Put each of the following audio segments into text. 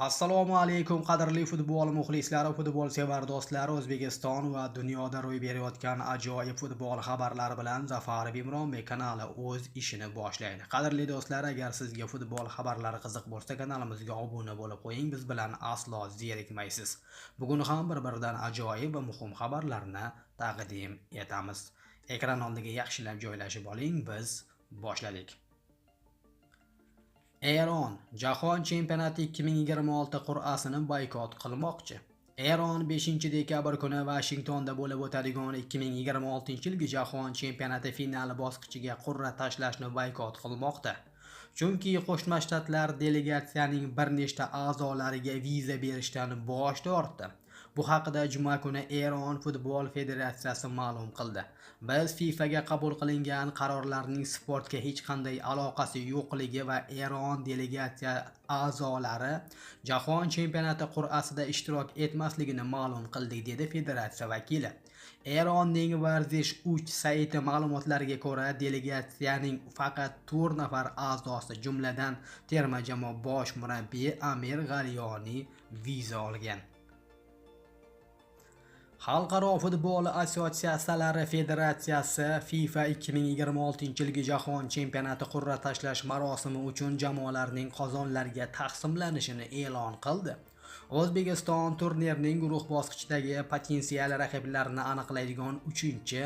Assalomu alaykum qadrli futbol muxlislari, futbolsevar do'stlar. O'zbekiston va dunyoda ro'y berayotgan ajoyib futbol xabarlari bilan Zafar Bimronbek kanali o'z ishini boshlaydi. Qadrli do'stlar, agar sizga futbol xabarlari qiziq bo'lsa, kanalimizga obuna bo'lib qo'ying, biz bilan aslo zerikmaysiz. Bugun ham bir-biridan ajoyib va muhim xabarlarni taqdim etamiz. Ekran oldiga yaxshilab joylashib oling, biz boshladik. Eron Jahon chempionati 2026 qur'asini boykot qilmoqchi. Eron 5-dekabr kuni Vashingtonda bo'lib o'tadigan 2026-yilgi Jahon chempionati final bosqichiga qur'a tashlashni boykot qilmoqda. Chunki Qo'shma Shtatlar delegatsiyaning bir nechta a'zolariga viza berishdan bosh tortdi. Bu haqida juma kuni Eron futbol federatsiyasi ma'lum qildi. Biz FIFAga qabul qilingan qarorlarning sportga hech qanday aloqasi yo'qligi va Eron delegatsiya a'zolari Jahon chempionati qur'asida ishtirok etmasligini ma'lum qildik, dedi federatsiya vakili. Eronning Varzish 3 sayti ma'lumotlariga ko'ra, delegatsiyaning faqat 4 nafar a'zosi, jumladan terma jamoa bosh murabbiyi Amir G'alyoni viza olgan. Xalqaro futbol assotsiatsiyalari federatsiyasi FIFA 2026-yilgi Jahon chempionati qur'a tashlash marosimi uchun jamoalarning qozonlarga taqsimlanishini e'lon qildi. O'zbekiston turnirning guruh bosqichidagi potensial raqiblarini aniqlaydigan 3-chi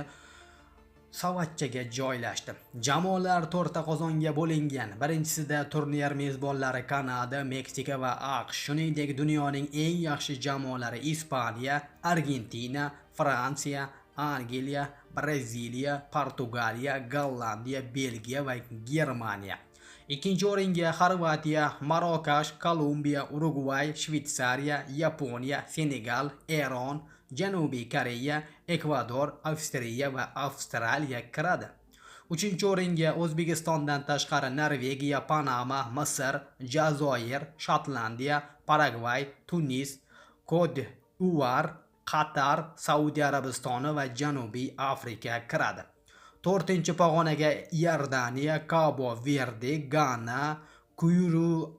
savatchaga joylashdi. Jamoalar 4 ta qozonga bo'lingan. Birinchisida turnir mezbonlari Kanada, Meksika va AQSh, shuningdek dunyoning eng yaxshi jamoalari Ispaniya, Argentina, Fransiya, Angliya, Braziliya, Portugaliya, Gollandiya, Belgiya va Germaniya. Ikkinchi o'ringa Xorvatiya, Marokash, Kolumbiya, Urugvay, Shvetsariya, Yaponiya, Senegal, Eron, Janubiy Koreya, Ekvador, Avstriya va Avstraliya kiradi. 3-o'ringa O'zbekistondan tashqari Norvegiya, Panama, Misr, Jazoir, Shotlandiya, Paragvay, Tunis, Kod d'Ivoire, Qatar, Saudiya Arabistoni va Janubiy Afrika kiradi. 4-pog'onaga Iordaniya, Cabo Verde, Gana,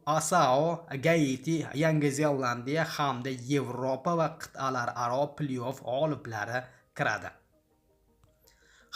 Asao, Gaiti, Yangi Zelandiya hamda Yevropa va qit'alararo play-off g'oliblari kiradi.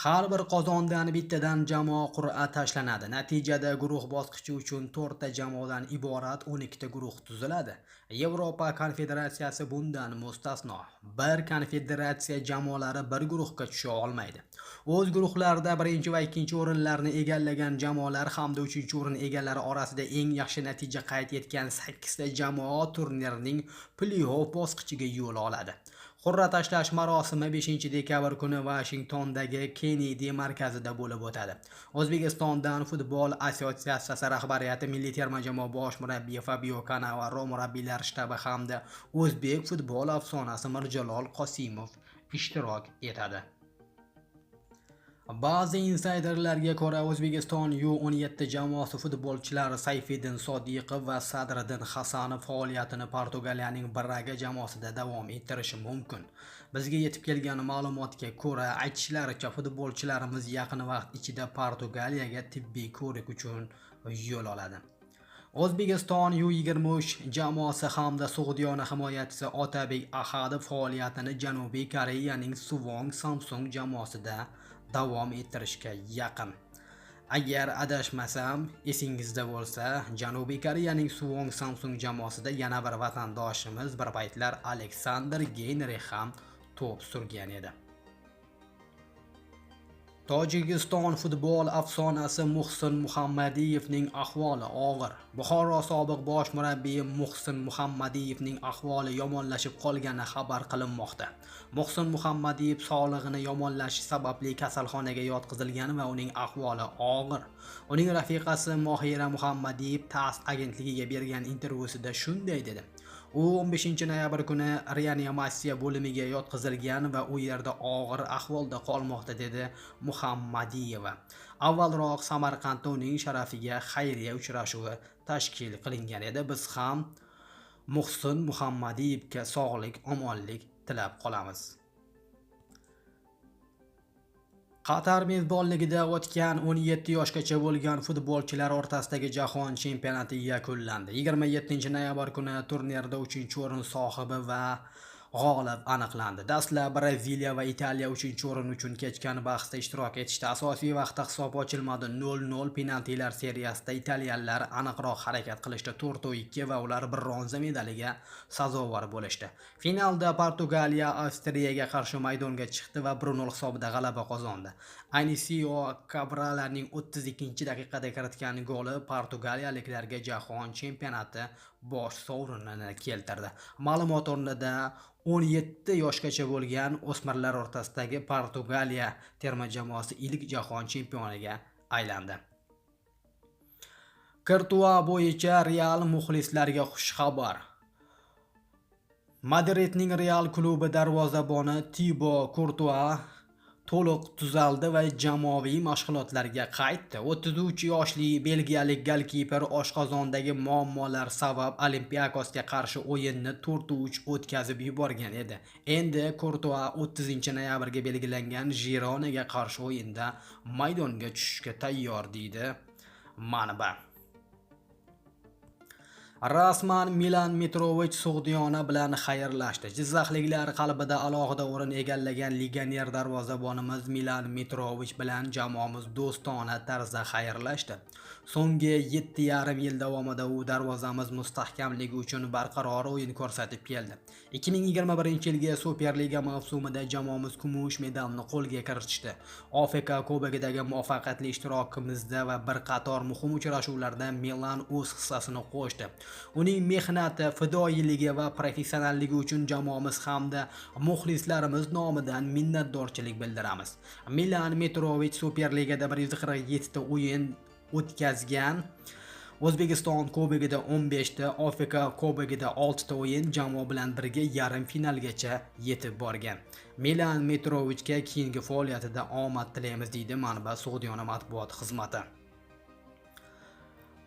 Har bir qozondan bittadan jamoa qur'a tashlanadi. Natijada guruh bosqichi uchun 4 ta jamoadan iborat 12 ta guruh tuziladi. Yevropa konfederatsiyasi bundan mustasno. Bir konfederatsiya jamoalari bir guruhga tusha olmaydi. O'z guruhlarida 1 va 2 o'rinlarni egallagan jamoalar hamda 3-o'rin egallari orasida eng yaxshi natija qayd etgan 8 ta jamoa turnirning play-off bosqichiga yo'l oladi. Qur'a tashlash marosimi 5-dekabr kuni Washingtondagi Kennedy markazida bo'lib o'tadi. O'zbekistondan futbol assotsiatsiyasi rahbariyati, milliy terma jamoa bosh murabbiyi Fabio Cannavaro, murabbiylar shtabi hamda o'zbek futbol afsonasi Mirjalol Qosimov ishtirok etadi. Ba'zi insayderlarga ko'ra, O'zbekiston U17 jamoasi futbolchilari Sayfiddin Sodiqov va Sadriddin Hasanov faoliyatini Portugaliyaning Braga jamoasida davom ettirishi mumkin. Bizga yetib kelgan ma'lumotga ko'ra, aytishlaricha futbolchilarimiz yaqin vaqt ichida Portugaliyaga tibbiy ko'rik uchun yo'l oladi. O'zbekiston U23 jamoasi hamda Sug'diyona himoyachisi Otabek Ahadov faoliyatini Janubiy Koreyaning Suwon Samsung jamoasida davom ettirishga yaqin. Agar adashmasam, esingizda bo'lsa, Janubiy Koreyaning Suwon Samsung jamoasida yana bir vatandoshimiz bir paytlar Alexander Geynrix ham to'p surgan edi. Tojikiston futbol afsonasi Muhsin Muhammadiyevning ahvoli og'ir. Buxoro sobiq bosh murabbiyi Muhsin Muhammadiyevning ahvoli yomonlashib qolgani xabar qilinmoqda. Muhsin Muhammadiyev sog'lig'ini yomonlashi sababli kasalxonaga yotqizilgan va uning ahvoli og'ir. Uning rafiqasi Mohira Muhammadiyev TASS agentligiga bergan intervyusida shunday dedi: U 15-noyabr kuni reanimatsiya bo'limiga yotqizilgan va u yerda og'ir ahvolda qolmoqda, dedi Muhammadiyeva. Avvalroq Samarqandda uning sharafiga xayriya uchrashuvi tashkil qilingan edi. Biz ham Muhsin Muhammadiyevga sog'lik, omonlik tilab qolamiz. Qatar mezbonligida o'tgan 17 yoshgacha bo'lgan futbolchilar o'rtasidagi jahon chempionati yakunlandi. 27-noyabr kuni turnirda 3-o'rin sohibi va g'olib aniqlandi. Dastlab Braziliya va Italiya 3-o'rin uchun kechgan bahsda ishtirok etishdi. Asosiy vaqtda hisob ochilmadi. 0-0 penaltilar seriyasida italyanlar aniqroq harakat qilishdi. 4-2 va ular bronza medaliga sazovor bo'lishdi. Finalda Portugaliya Avstriyaga qarshi maydonga chiqdi va 1-0 hisobida g'alaba qozondi. Inicio Cabrallarning 32-daqiqada kiritgan goli portugaliyaliklarga jahon chempionati bosh sovrinini keltirdi. Ma'lumot o'rnida 17 yoshgacha bo'lgan o'smirlar o'rtasidagi Portugaliya terma jamoasi ilk jahon chempioniga aylandi. Courtois bo'yicha Real muxlislarga xush xabar. Madridning Real klubi darvozaboni Thibaut Courtois to'liq tuzaldi va jamoaviy mashg'ulotlarga qaytdi. 33 yoshli belgiyalik golkiper oshqozondagi muammolar sabab Olympiakosga qarshi o'yinni 4-3 o'tkazib yuborgan edi. Endi Courtois 30-noyabrga belgilangan Gironaga qarshi o'yinda maydonga tushishga tayyor deydi manba. Rasman Milan Mitrovic Sug'diyona bilan xayrlashdi. Jizzaxliklar qalbida alohida o'rin egallagan legioner darvozabonimiz Milan Mitrovic bilan jamoamiz do'stona tarzda xayrlashdi. So'nggi 7,5 yil davomida u darvozamiz mustahkamligi uchun barqaror o'yin ko'rsatib keldi. 2021-yilgi Superliga mavsumida jamoamiz kumush medalni qo'lga kiritishdi. Afrika Kubogidagi muvaffaqiyatli ishtirokimizda va bir qator muhim uchrashuvlarda Milan o'z hissasini qo'shdi. Uning mehnati, fidoyiligi va professionalligi uchun jamoamiz hamda muxlislarimiz nomidan minnatdorchilik bildiramiz. Milan Mitrovic Superligada 147 ta o'yin o'tkazgan. O'zbekiston Kubogida 15 ta, Afrika Kubogida 6 ta o'yin jamoa bilan birga yarim finalgacha yetib borgan. Milan Mitrovicga keyingi faoliyatida omad tilaymiz deydi manba Sug'diyona matbuot xizmati.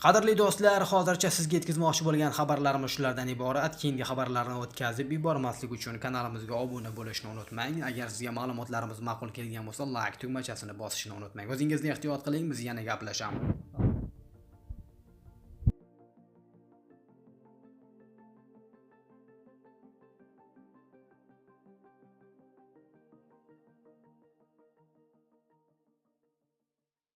Qadrli do'stlar, hozircha sizga yetkazmoqchi bo'lgan xabarlarimiz shulardan iborat. Keyingi xabarlarni o'tkazib yubormaslik uchun kanalimizga obuna bo'lishni unutmang. Agar sizga ma'lumotlarimiz ma'qul kelgan bo'lsa, like tugmachasini bosishni unutmang. O'zingizni ehtiyot qiling, biz yana gaplashamiz.